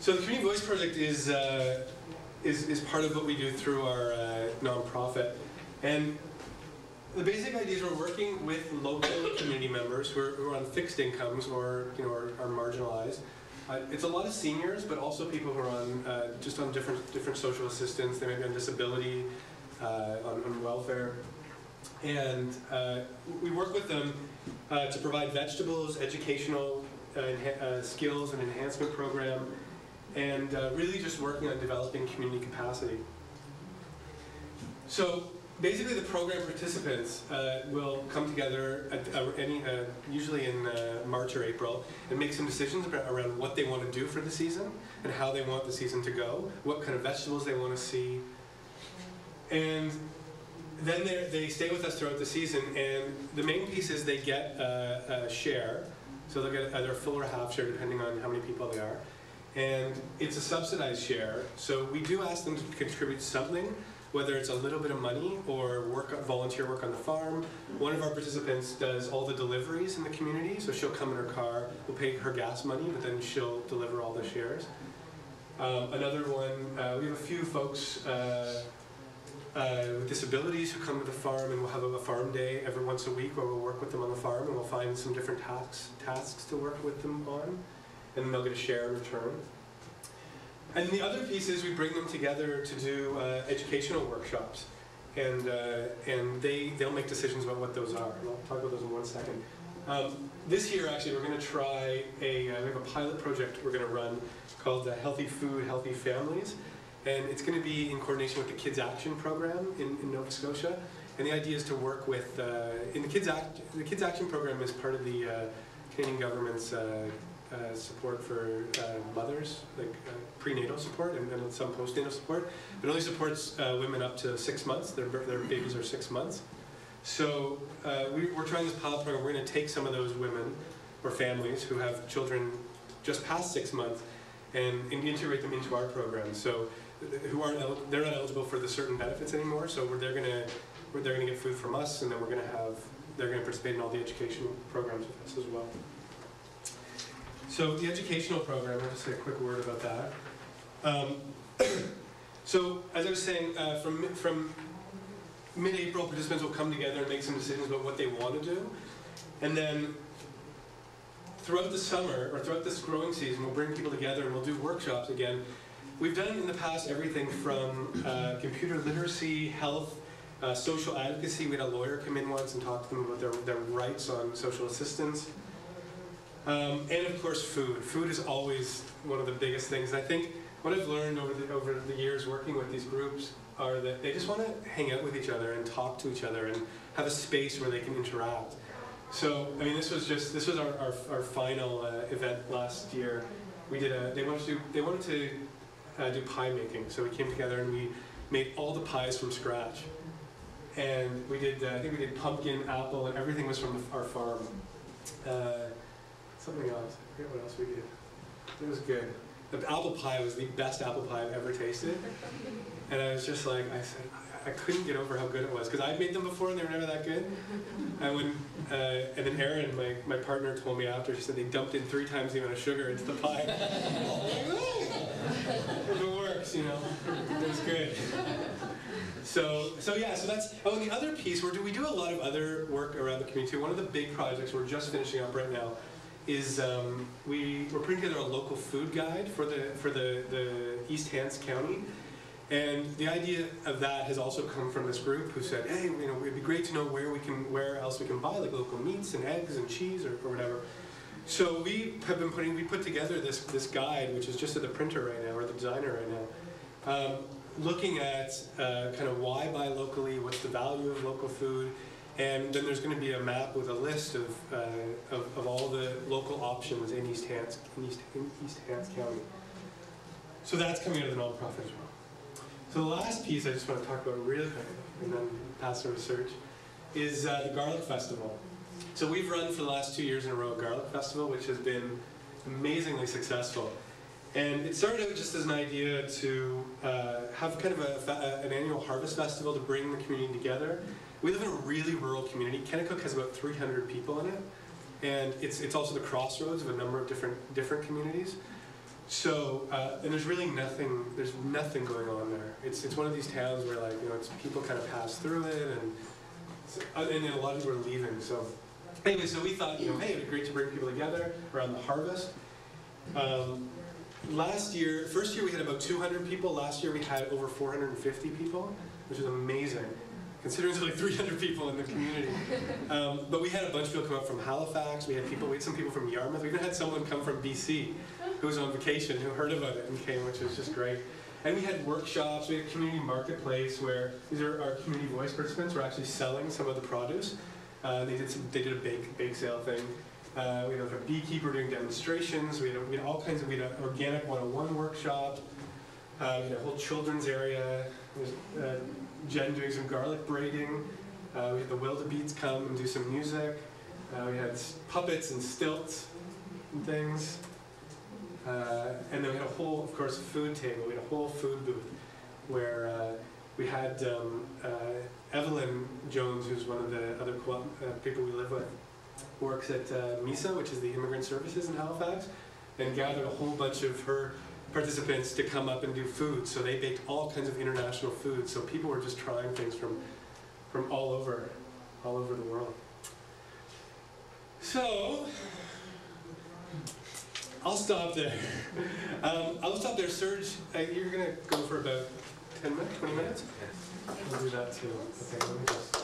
So the Community Voice Project is part of what we do through our nonprofit. And the basic idea is we're working with local community members who are on fixed incomes or are marginalized. It's a lot of seniors, but also people who are on just on different social assistance. They may be on disability, on welfare, and we work with them to provide vegetables, educational skills, and enhancement program, and really just working on developing community capacity. So basically, the program participants will come together usually in March or April and make some decisions around what they want to do for the season and how they want the season to go, what kind of vegetables they want to see. And then they stay with us throughout the season, and the main piece is they get a share, so they'll get either a full or half share depending on how many people they are. And it's a subsidized share, so we do ask them to contribute something, whether it's a little bit of money or volunteer work on the farm. One of our participants does all the deliveries in the community, so she'll come in her car, we'll pay her gas money, but then she'll deliver all the shares. Another one, we have a few folks with disabilities who come to the farm, and we'll have a farm day every once a week where we'll work with them on the farm, and we'll find some different tasks to work with them on, and then they'll get a share in return. And the other piece is we bring them together to do educational workshops, and they'll make decisions about what those are. And I'll talk about those in 1 second. This year, actually, we're going to try we have a pilot project we're going to run called Healthy Food, Healthy Families, and it's going to be in coordination with the Kids Action Program in Nova Scotia. And the idea is to work with the Kids Action Program is part of the Canadian government's support for mothers, like prenatal support and some postnatal support. It only supports women up to 6 months. Their babies are 6 months. So we're trying this pilot program. We're going to take some of those women or families who have children just past 6 months and integrate them into our program. So they're not eligible for the certain benefits anymore. So they're going to get food from us, and then they're going to participate in all the educational programs with us as well. So the educational program, I'll just say a quick word about that. So as I was saying, from mid-April, participants will come together and make some decisions about what they want to do. And then throughout the summer, or throughout this growing season, we'll bring people together and we'll do workshops again. We've done in the past everything from computer literacy, health, social advocacy. We had a lawyer come in once and talk to them about their rights on social assistance. And of course, food. Food is always one of the biggest things. I think what I've learned over the years working with these groups are that they just want to hang out with each other and talk to each other and have a space where they can interact. So, I mean, this was our final event last year. We did they wanted to do pie making, so we came together and we made all the pies from scratch. And we did I think we did pumpkin, apple, and everything was from our farm. Something else. I forget what else we did. It was good. The apple pie was the best apple pie I've ever tasted. And I was just like, I said, I couldn't get over how good it was. Because I'd made them before and they were never that good. And then Erin, my partner, told me after, she said they dumped in 3 times the amount of sugar into the pie. If it works, it was good. So that's, and the other piece, we do a lot of other work around the community too. One of the big projects we're just finishing up right now is we're putting together a local food guide for the East Hants County, and the idea of that has also come from this group who said, hey, it'd be great to know where else we can buy like local meats and eggs and cheese or whatever. So we put together this guide, which is just at the printer right now, or the designer right now, looking at kind of why buy locally, what's the value of local food. And then there's going to be a map with a list of all the local options in East Hants County. So that's coming out of the nonprofit as well. So the last piece I just want to talk about really quick, and then pass the research, is the Garlic Festival. So we've run for the last 2 years in a row a Garlic Festival, which has been amazingly successful. And it started out just as an idea to have kind of an annual harvest festival to bring the community together. We live in a really rural community. Kennecook has about 300 people in it, and it's also the crossroads of a number of different communities. So, and there's really nothing going on there. It's one of these towns where, like, you know, people kind of pass through it, and then a lot of people are leaving. So anyway, so we thought, you know, hey, it'd be great to bring people together around the harvest. First year we had about 200 people. Last year we had over 450 people, which is amazing, considering there's like 300 people in the community. But we had a bunch of people come up from Halifax. We had some people from Yarmouth. We even had someone come from BC who was on vacation, who heard about it and came, which was just great. And we had workshops. We had a community marketplace where these are our community voice participants were actually selling some of the produce. They did a bake sale thing. We had a beekeeper doing demonstrations. We had all kinds of. We had an organic 101 workshop. We had a whole children's area. There was Jen doing some garlic braiding. We had the wildebeests come and do some music. We had puppets and stilts and things. And then we had a whole, of course, food table. We had a whole food booth where we had Evelyn Jones, who's one of the other people we live with, works at MISA, which is the Immigrant Services in Halifax, and gathered a whole bunch of her participants to come up and do food. So they baked all kinds of international food. So people were just trying things from all over the world. So I'll stop there. Serge, you're going to go for about 10 minutes, 20 minutes? We'll do that too. Okay, let me just...